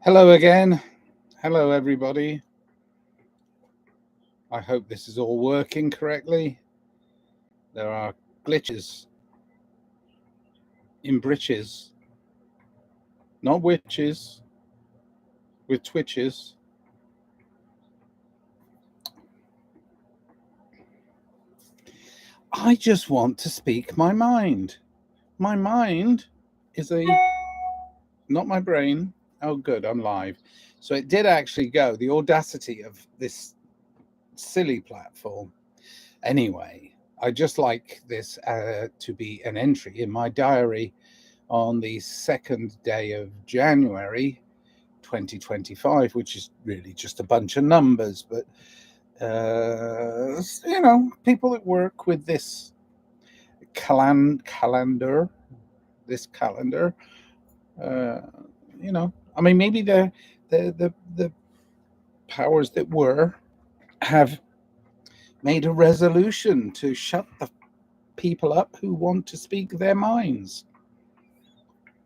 Hello again. Hello, everybody. I hope this is all working correctly. There are glitches in britches, not witches, with twitches. I just want to speak my mind. My mind is not my brain. Oh, good, I'm live. So it did actually go. The audacity of this silly platform. Anyway, I just like this to be an entry in my diary on the second day of January 2025, which is really just a bunch of numbers. But, people that work with this calendar, uh, I mean, maybe the powers that were have made a resolution to shut the people up who want to speak their minds.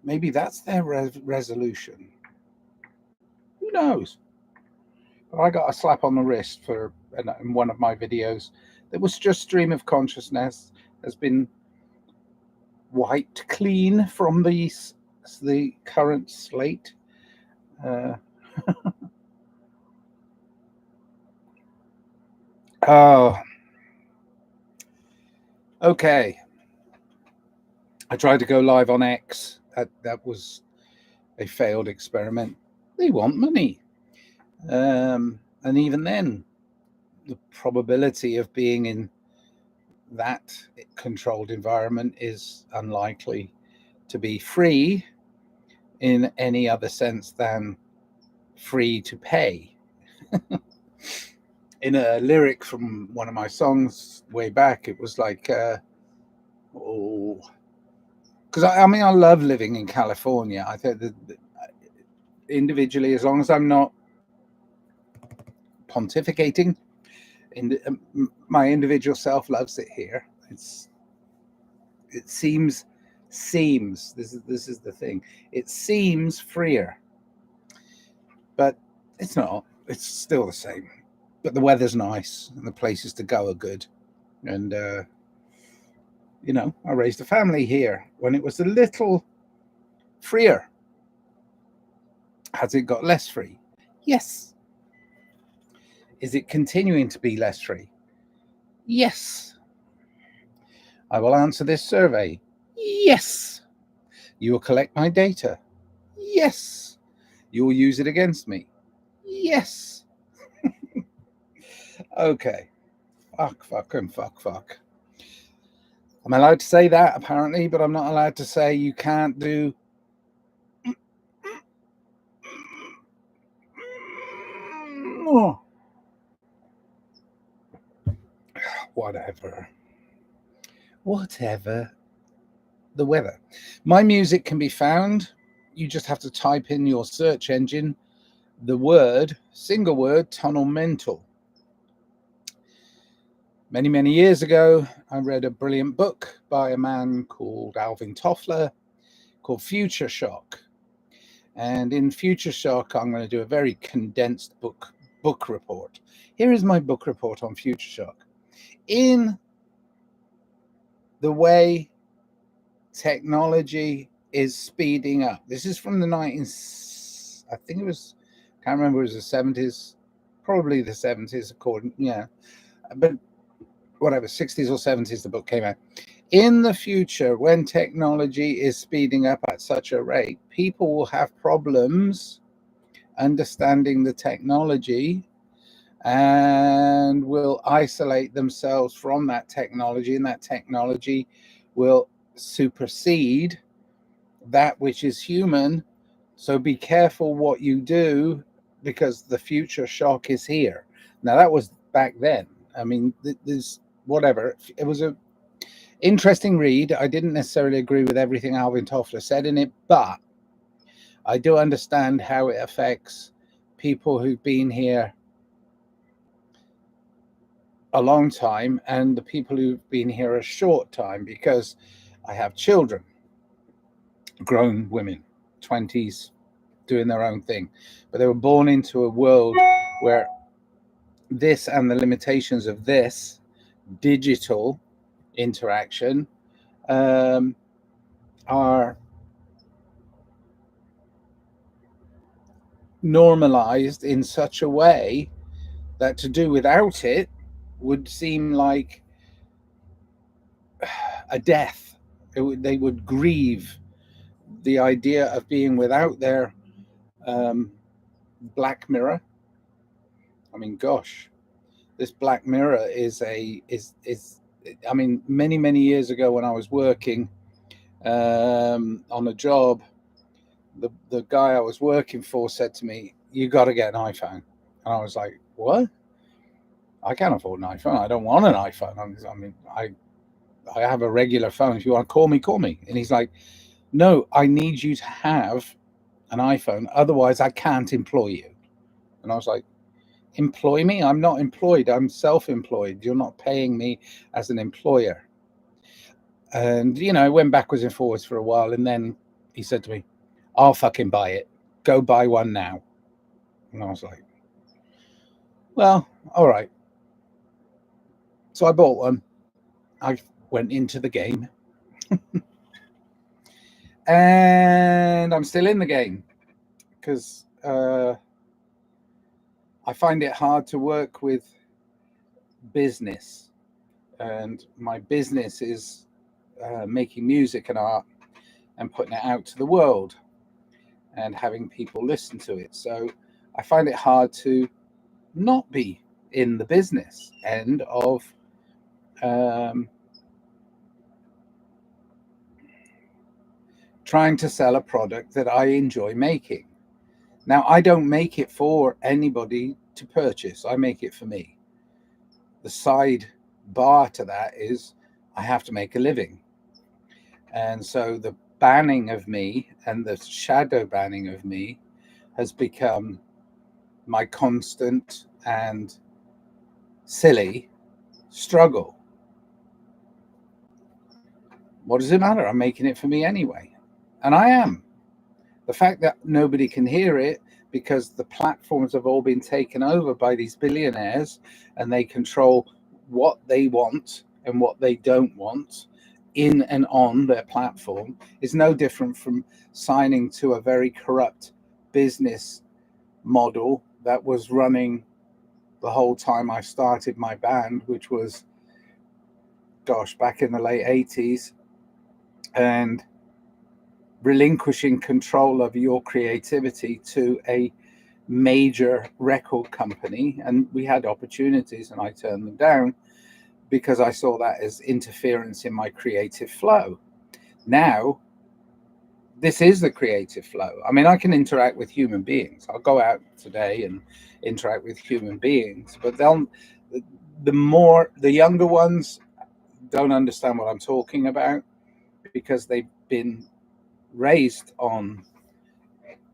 Maybe that's their resolution. Who knows? But I got a slap on the wrist in one of my videos that was just stream of consciousness has been wiped clean from the current slate. Oh, okay. I tried to go live on X. That was a failed experiment. They want money. And even then, the probability of being in that controlled environment is unlikely to be free in any other sense than free to pay. In a lyric from one of my songs way back, it was like, because I mean, I love living in California. I think that individually, as long as I'm not pontificating, my individual self loves it here. It seems this is the thing. It seems freer, but it's not. It's still the same. But the weather's nice and the places to go are good. And I raised a family here when it was a little freer. Has it got less free? Yes. Is it continuing to be less free? Yes. I will answer this survey. Yes. You will collect my data. Yes. You will use it against me. Yes. Okay. Fuck. I'm allowed to say that, apparently, but I'm not allowed to say you can't do whatever the weather. My music can be found. You just have to type in your search engine the single word, tunnel mental. Many years ago, I read a brilliant book by a man called Alvin Toffler called Future Shock. And in Future Shock, I'm going to do a very condensed book report. Here is my book report on Future Shock. In the way technology is speeding up. This is from the I think it was, can't remember, it was the 70s, probably the 70s, but whatever, 60s or 70s, the book came out. In the future, when technology is speeding up at such a rate, people will have problems understanding the technology and will isolate themselves from that technology, and that technology will supersede that which is human. So be careful what you do, because the future shock is here. Now, that was back then. I mean, there's whatever. It was a interesting read. I didn't necessarily agree with everything Alvin Toffler said in it, but I do understand how it affects people who've been here a long time and the people who've been here a short time, because I have children, grown women, 20s, doing their own thing, but they were born into a world where this and the limitations of this digital interaction are normalized in such a way that to do without it would seem like a death. They would grieve the idea of being without their Black Mirror. I mean, gosh, this Black Mirror is I mean, many years ago when I was working on a job, the guy I was working for said to me, "You got to get an iPhone," and I was like, "What? I can't afford an iPhone. I don't want an iPhone. I mean, I have a regular phone. If you want to call me, call me." And he's like, "No, I need you to have an iPhone. Otherwise, I can't employ you." And I was like, "Employ me? I'm not employed. I'm self-employed. You're not paying me as an employer." And, you know, I went backwards and forwards for a while. And then he said to me, "I'll fucking buy it. Go buy one now." And I was like, "Well, all right." So I bought one. I went into the game. And I'm still in the game because I find it hard to work with business. And my business is making music and art and putting it out to the world and having people listen to it. So I find it hard to not be in the business end of trying to sell a product that I enjoy making. Now, I don't make it for anybody to purchase. I make it for me. The side bar to that is I have to make a living. And so the banning of me and the shadow banning of me has become my constant and silly struggle. What does it matter? I'm making it for me anyway. And I am. The fact that nobody can hear it because the platforms have all been taken over by these billionaires and they control what they want and what they don't want in and on their platform is no different from signing to a very corrupt business model that was running the whole time I started my band, which was, gosh, back in the late 80s, and relinquishing control of your creativity to a major record company. And we had opportunities and I turned them down because I saw that as interference in my creative flow. Now, this is the creative flow. I mean, I can interact with human beings. I'll go out today and interact with human beings, but the younger ones don't understand what I'm talking about because they've been raised on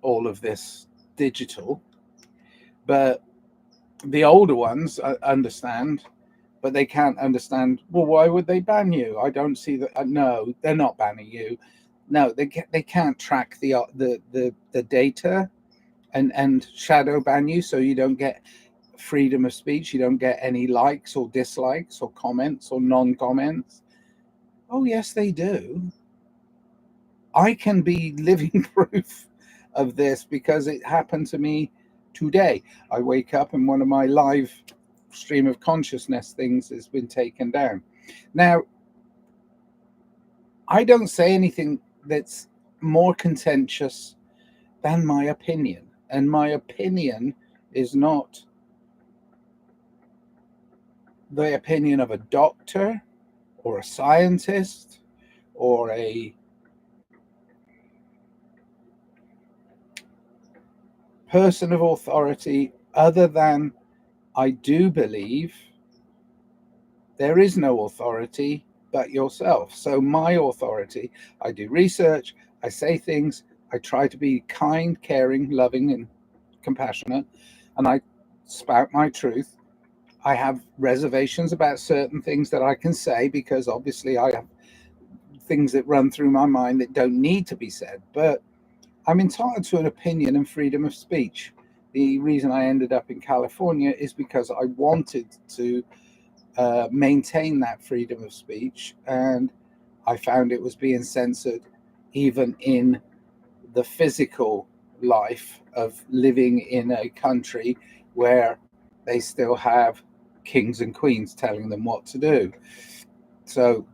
all of this digital. But the older ones understand, but they can't understand. Well, why would they ban you? I don't see that. No, they're not banning you. No, they can't track the data and shadow ban you, so you don't get freedom of speech. You don't get any likes or dislikes or comments or non-comments. Oh yes, they do. I can be living proof of this because it happened to me today. I wake up and one of my live stream of consciousness things has been taken down. Now, I don't say anything that's more contentious than my opinion. And my opinion is not the opinion of a doctor or a scientist or a person of authority, other than I do believe there is no authority but yourself. So my authority, I do research, I say things, I try to be kind, caring, loving, and compassionate, and I spout my truth. I have reservations about certain things that I can say because obviously I have things that run through my mind that don't need to be said. But I'm entitled to an opinion and freedom of speech. The reason I ended up in California is because I wanted to maintain that freedom of speech, and I found it was being censored even in the physical life of living in a country where they still have kings and queens telling them what to do. So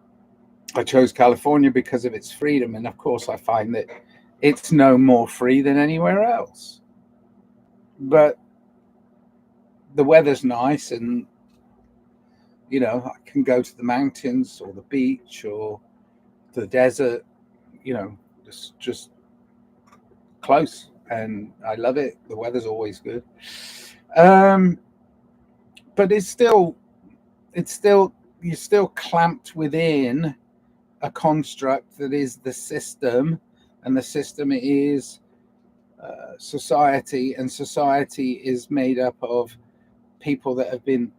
I chose California because of its freedom, and of course, I find that it's no more free than anywhere else. But the weather's nice, and I can go to the mountains or the beach or the desert, just close, and I love it. The weather's always good. Um, but it's still you're still clamped within a construct that is the system, and the system is society, and society is made up of people that have been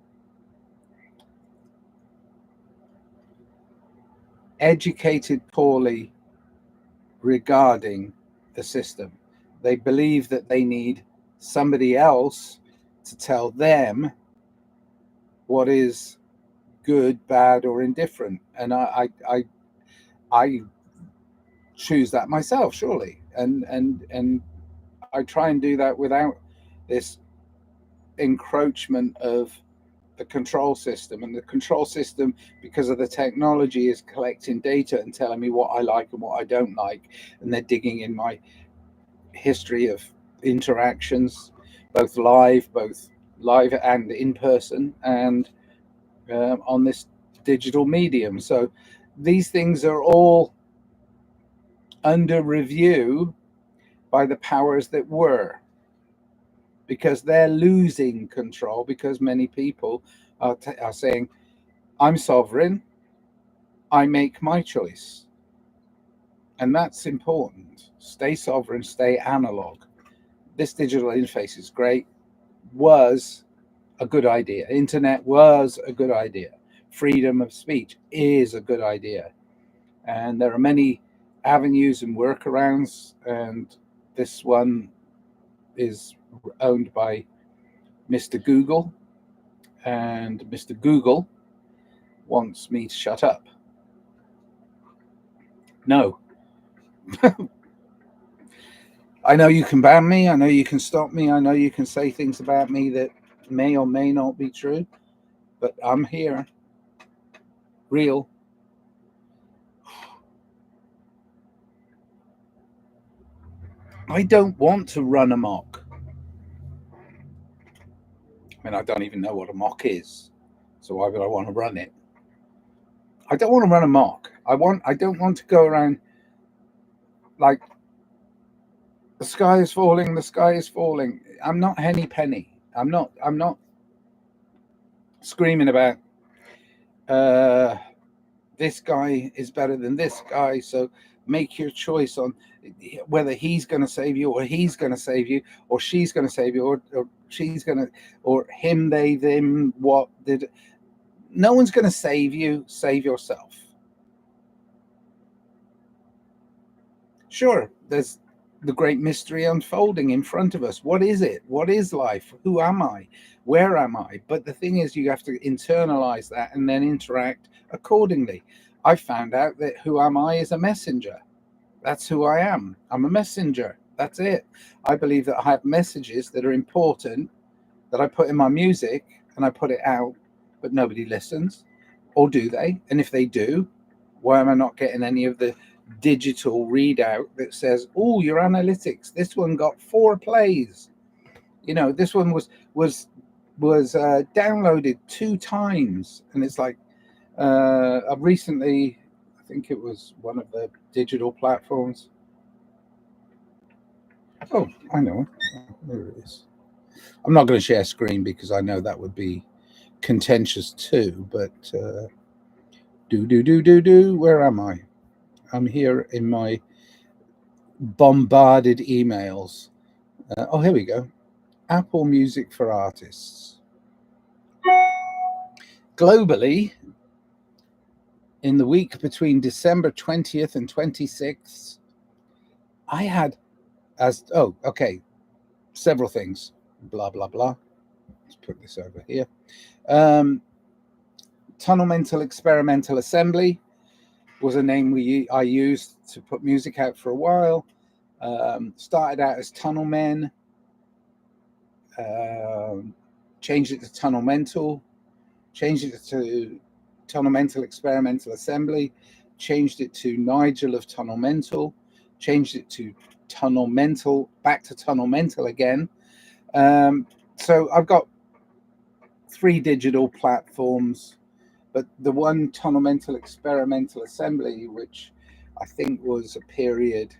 educated poorly regarding the system. They believe that they need somebody else to tell them what is good, bad, or indifferent, and I choose that myself, surely, and I try and do that without this encroachment of the control system. And the control system, because of the technology, is collecting data and telling me what I like and what I don't like, and they're digging in my history of interactions, both live and in person, and on this digital medium. So these things are all under review by the powers that were, because they're losing control, because many people are saying, I'm sovereign, I make my choice. And that's important. Stay sovereign, stay analog. This digital interface is great, was a good idea. Internet was a good idea. Freedom of speech is a good idea. And there are many avenues and workarounds, and this one is owned by Mr. Google, and Mr. Google wants me to shut up. No. I know you can ban me. I know you can stop me. I know you can say things about me that may or may not be true, but I'm here. Real. I don't want to run amok. I mean, I don't even know what amok is, so why would I want to run it? I don't want to run amok. I don't want to go around like the sky is falling, the sky is falling. I'm not Henny Penny. I'm not screaming about uh this guy is better than this guy, so make your choice on whether he's going to save you, or he's going to save you, or she's going to save you, or she's going to, or him, they, them, what did. No one's going to save you. Save yourself. Sure, there's the great mystery unfolding in front of us. What is it? What is life? Who am I? Where am I? But the thing is, you have to internalize that and then interact accordingly. I found out that who am I is a messenger. That's who I am. I'm a messenger. That's it. I believe that I have messages that are important that I put in my music, and I put it out, but nobody listens. Or do they? And if they do, why am I not getting any of the digital readout that says, oh, your analytics, this one got 4 plays. This one was downloaded 2 times. And it's like, I've recently, I think it was one of the digital platforms. Oh, I know. Oh, there it is. I'm not going to share screen because I know that would be contentious too. But where am I? I'm here in my bombarded emails. Oh, here we go. Apple Music for Artists. Globally, in the week between December 20th and 26th, I had okay, several things, blah blah blah. Let's put this over here. Tunnel Mental Experimental Assembly was a name I used to put music out for a while. Started out as Tunnel Men, changed it to Tunnel Mental, changed it to Tunnel Mental Experimental Assembly, changed it to Nigel of Tunnel Mental, changed it to Tunnel Mental, back to Tunnel Mental again. So I've got 3 digital platforms, but the one Tunnel Mental Experimental Assembly, which I think was a period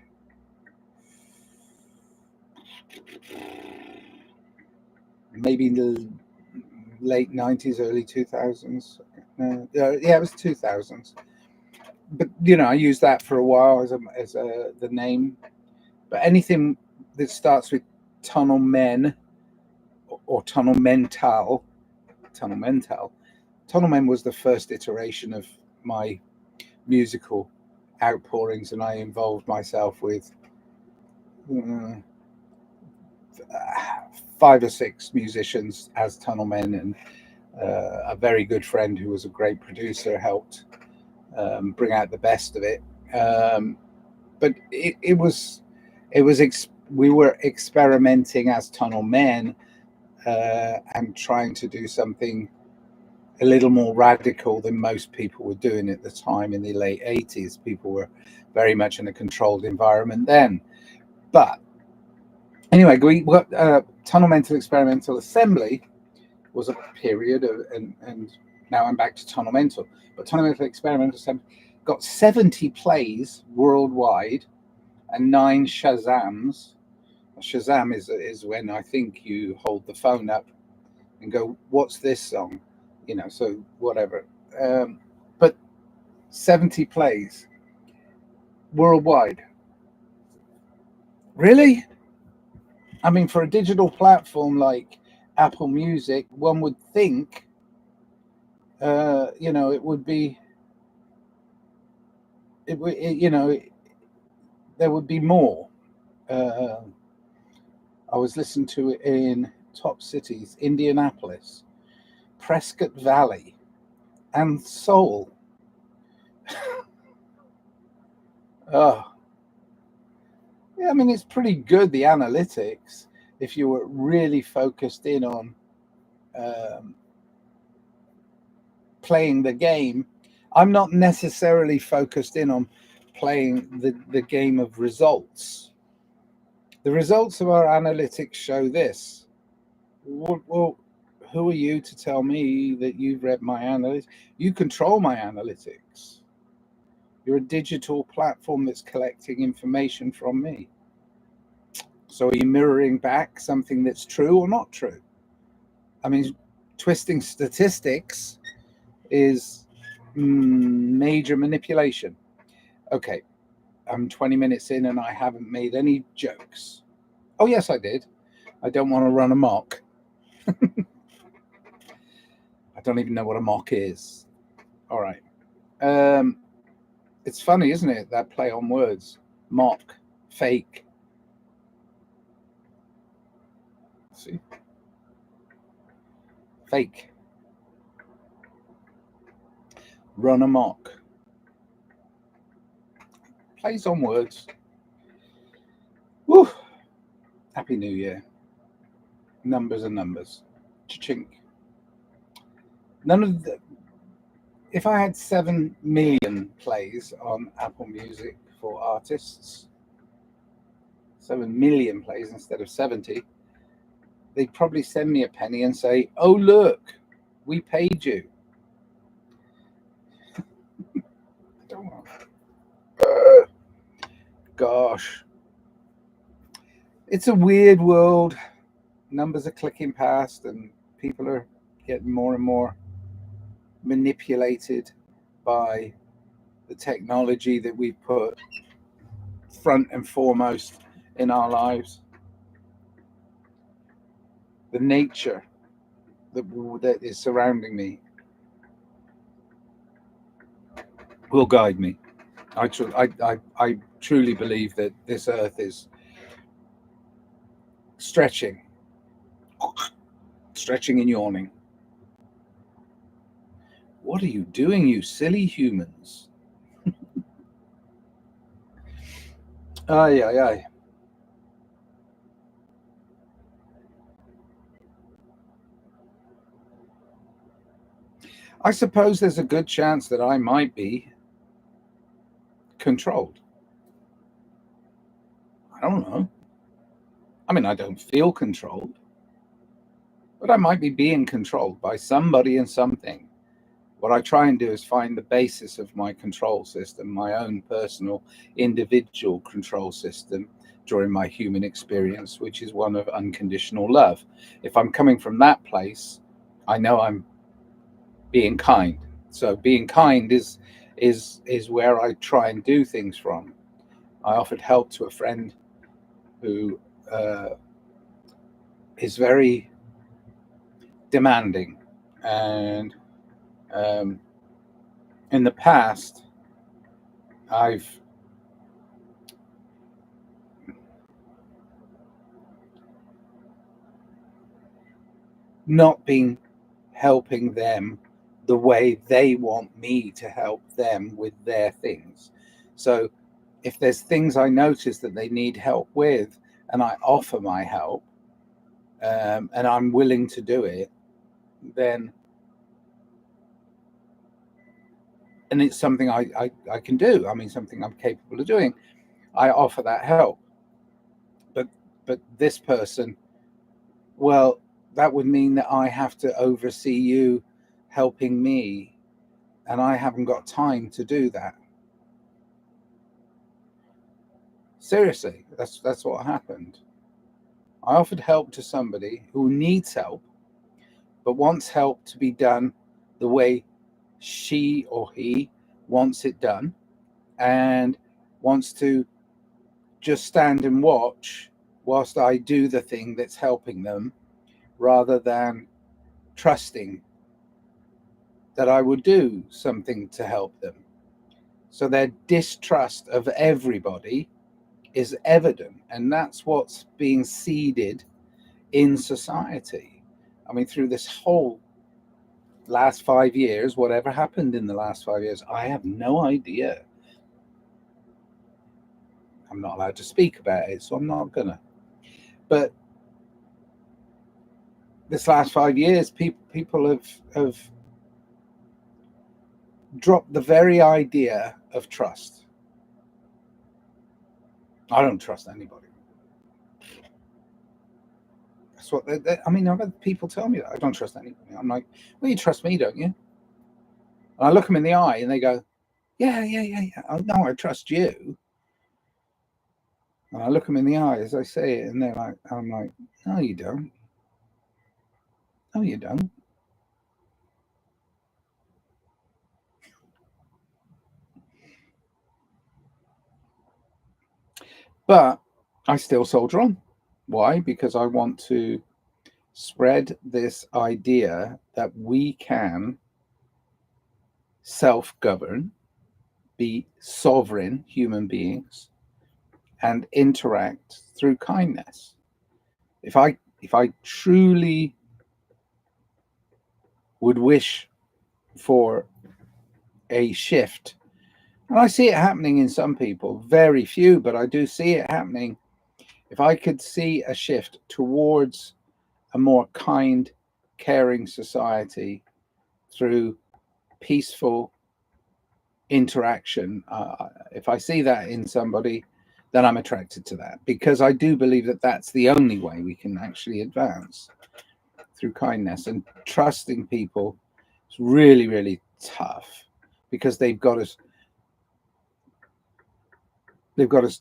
maybe in the late 90s, early 2000s. Yeah, it was 2000s. But I used that for a while as the name. But anything that starts with Tunnel Men or Tunnel Mental, Tunnel Men was the first iteration of my musical outpourings, and I involved myself with 5 or 6 musicians as Tunnel Men, and a very good friend who was a great producer helped bring out the best of it. But we were experimenting as Tunnel Men and trying to do something a little more radical than most people were doing at the time. In the late 80s, people were very much in a controlled environment then. But anyway, Tunnel Mental Experimental Assembly was a period of, and now I'm back to Tunnel Mental. But Tunnel Mental Experimental Assembly got 70 plays worldwide and 9 Shazams. A Shazam is when I think you hold the phone up and go, "What's this song?" So whatever. But 70 plays worldwide. Really? I mean, for a digital platform like Apple Music, one would think, it would be, there would be more. I was listening to it in top cities: Indianapolis, Prescott Valley, and Seoul. Oh, yeah, I mean, it's pretty good, the analytics, if you were really focused in on playing the game. I'm not necessarily focused in on playing the game of results. The results of our analytics show this. Well, who are you to tell me that you've read my analytics? You control my analytics. You're a digital platform that's collecting information from me. So are you mirroring back something that's true or not true? I mean, twisting statistics is major manipulation. Okay, I'm 20 minutes in and I haven't made any jokes. Oh, yes, I did. I don't want to run amok. I don't even know what a mock is. All right. It's funny, isn't it? That play on words. Mock, fake. See? Fake. Run amok. Plays on words. Woo! Happy New Year. Numbers are numbers. Cha-chink. None of the... If I had 7 million plays on Apple Music for artists, 7 million plays instead of 70, they'd probably send me a penny and say, "Oh, look, we paid you." Gosh. It's a weird world. Numbers are clicking past and people are getting more and more manipulated by the technology that we put front and foremost in our lives. The nature that is surrounding me will guide me. I truly believe that this earth is Stretching. Stretching and yawning. What are you doing, you silly humans? Aye, aye, aye. I suppose there's a good chance that I might be controlled. I don't know. I mean, I don't feel controlled, but I might be being controlled by somebody and something. What I try and do is find the basis of my control system, my own personal individual control system during my human experience, which is one of unconditional love. If I'm coming from that place, I know I'm being kind. So being kind is where I try and do things from. I offered help to a friend who uh, is very demanding, and um, in the past, I've not been helping them the way they want me to help them with their things. So if there's things I notice that they need help with, and I offer my help, and I'm willing to do it, then and it's something I can do. I mean, something I'm capable of doing. I offer that help. But this person, well, that would mean that I have to oversee you helping me, and I haven't got time to do that. Seriously, that's what happened. I offered help to somebody who needs help, but wants help to be done the way she or he wants it done, and wants to just stand and watch whilst I do the thing that's helping them, rather than trusting that I would do something to help them. So their distrust of everybody is evident, and that's what's being seeded in society. I mean, through this whole last 5 years, whatever happened in the last 5 years, I have no idea. I'm not allowed to speak about it, so I'm not gonna. But this last 5 years, people have dropped the very idea of trust. I don't trust anybody. That's what I mean. I've had people tell me that I don't trust anybody. I'm like, well, you trust me, don't you? And I look them in the eye, and they go, yeah, yeah, yeah, yeah. Oh, no, I trust you. And I look them in the eye as I say it, and they're like, I'm like, no, you don't. No, you don't. But I still soldier on. Why? Because I want to spread this idea that we can self govern, be sovereign human beings, and interact through kindness. If I truly would wish for a shift, and I see it happening in some people, very few, but I do see it happening. If I could see a shift towards a more kind, caring society through peaceful interaction, if I see that in somebody, then I'm attracted to that, because I do believe that that's the only way we can actually advance, through kindness. And trusting people is really, really tough, because they've got us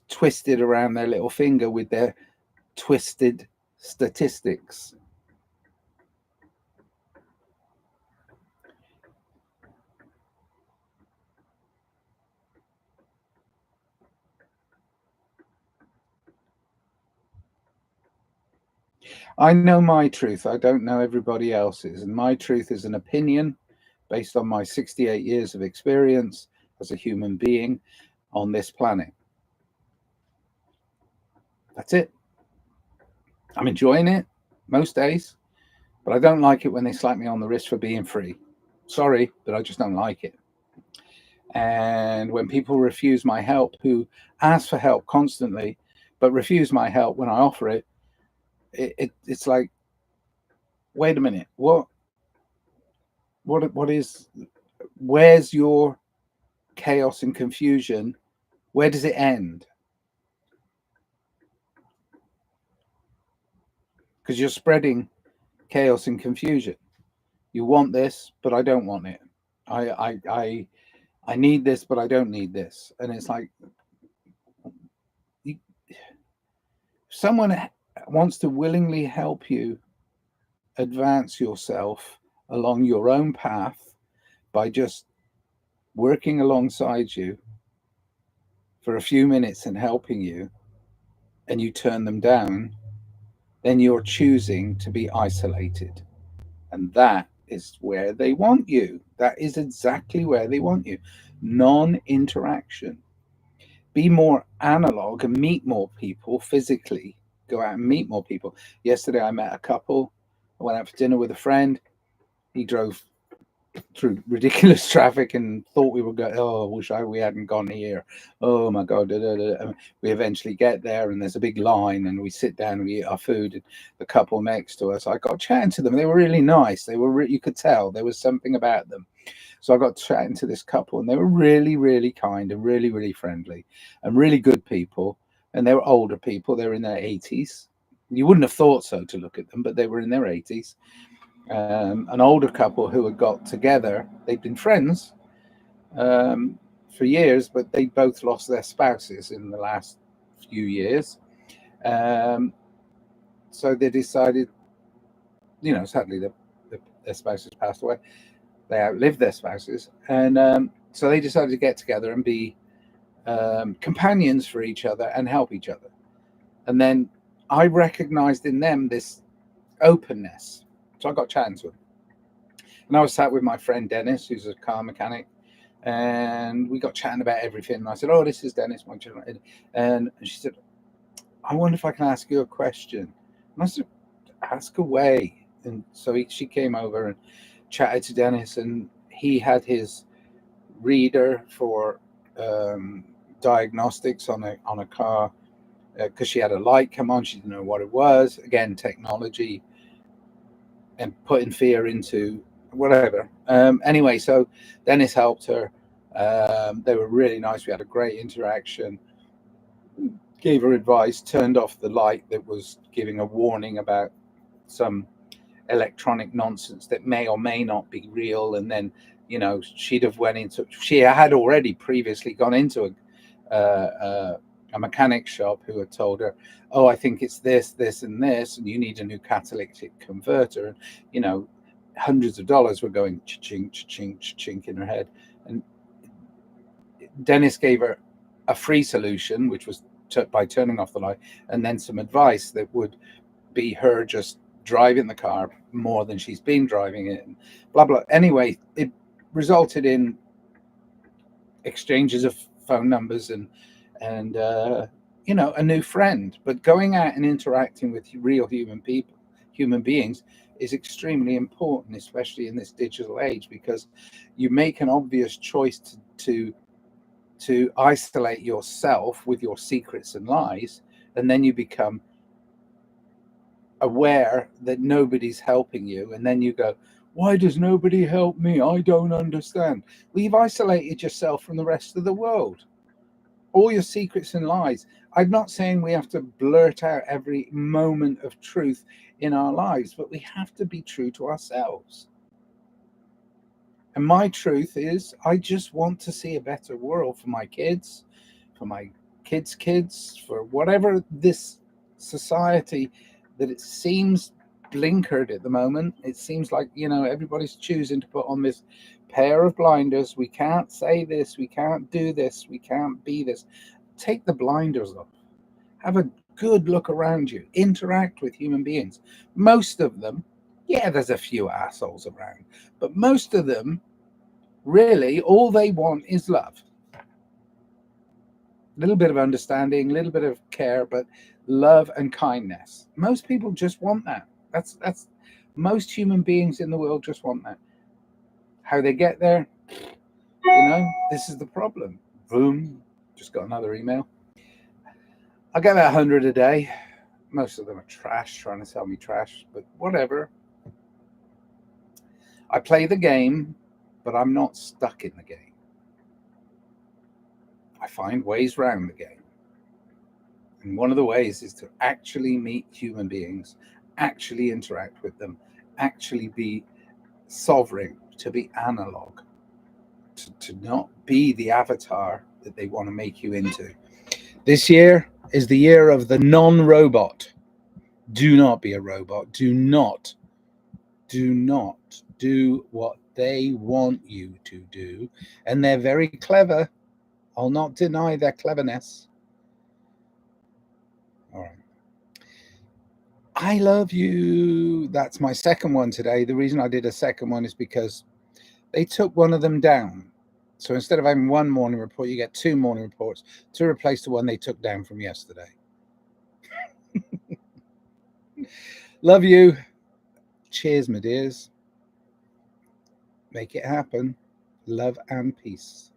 twisted around their little finger with their twisted statistics. I know my truth. I don't know everybody else's. And my truth is an opinion based on my 68 years of experience as a human being on this planet. That's it. I'm enjoying it most days, but I don't like it when they slap me on the wrist for being free. Sorry, but I just don't like it. And when people refuse my help, who ask for help constantly, but refuse my help when I offer it, it's like, wait a minute, what is, where's your chaos and confusion? Where does it end? Because you're spreading chaos and confusion. You want this, but I don't want it. I need this, but I don't need this. And it's like, you, someone wants to willingly help you advance yourself along your own path by just working alongside you for a few minutes and helping you, and you turn them down, then you're choosing to be isolated. And that is where they want you. That is exactly where they want you. Non interaction. Be more analog and meet more people physically. Go out and meet more people. Yesterday, I met a couple. I went out for dinner with a friend. He drove through ridiculous traffic and thought we were going, oh, we hadn't gone here. Oh my God. Da, da, da. And we eventually get there and there's a big line and we sit down and we eat our food. And the couple next to us, I got chatting to them. They were really nice. They were, you could tell there was something about them. So I got chatting to this couple and they were really, really kind and really, really friendly and really good people. And they were older people. They were in their 80s. You wouldn't have thought so to look at them, but they were in their 80s. An older couple who had got together. They'd been friends for years, but they both lost their spouses in the last few years. So they decided, sadly, their spouses passed away. They outlived their spouses. And so they decided to get together and be companions for each other and help each other. And then I recognized in them this openness. So I got chatting to him. And I was sat with my friend Dennis, who's a car mechanic, and we got chatting about everything. And I said, oh, this is Dennis, my children. And she said, I wonder if I can ask you a question. And I said, ask away. And so she came over and chatted to Dennis, and he had his reader for diagnostics on a car because she had a light come on. She didn't know what it was. Again, technology and putting fear into whatever. Anyway, so Dennis helped her. They were really nice. We had a great interaction. Gave her advice, turned off the light that was giving a warning about some electronic nonsense that may or may not be real. And then, she had already previously gone into a mechanic shop who had told her, oh, I think it's this, and this, and you need a new catalytic converter. And, hundreds of dollars were going chink, chink, chink in her head. And Dennis gave her a free solution, which was by turning off the light, and then some advice that would be her just driving the car more than she's been driving it, and blah, blah. Anyway, it resulted in exchanges of phone numbers and a new friend. But going out and interacting with real human beings is extremely important, especially in this digital age, because you make an obvious choice to isolate yourself with your secrets and lies, and then you become aware that nobody's helping you, and then you go, why does nobody help me? I don't understand. Well, you've isolated yourself from the rest of the world. All your secrets and lies. I'm not saying we have to blurt out every moment of truth in our lives, but we have to be true to ourselves. And my truth is, I just want to see a better world for my kids, for my kids' kids, for whatever this society that it seems blinkered at the moment. It seems like, everybody's choosing to put on this pair of blinders. We can't say this, we can't do this, we can't be this. Take the blinders off. Have a good look around you. Interact with human beings. Most of them, yeah, there's a few assholes around, but most of them, really, all they want is love. A little bit of understanding, a little bit of care, but love and kindness. Most people just want that. That's most human beings in the world just want that. How they get there, this is the problem. Boom, just got another email. I get about 100 a day. Most of them are trash, trying to sell me trash, but whatever. I play the game, but I'm not stuck in the game. I find ways around the game. And one of the ways is to actually meet human beings, actually interact with them, actually be sovereign, to be analog, to not be the avatar that they want to make you into. This year is the year of the non-robot. Do not be a robot. Do not do what they want you to do. And they're very clever. I'll not deny their cleverness. All right. I love you. That's my second one today. The reason I did a second one is because they took one of them down. So instead of having one morning report, you get 2 morning reports to replace the one they took down from yesterday. Love you. Cheers, my dears. Make it happen. Love and peace.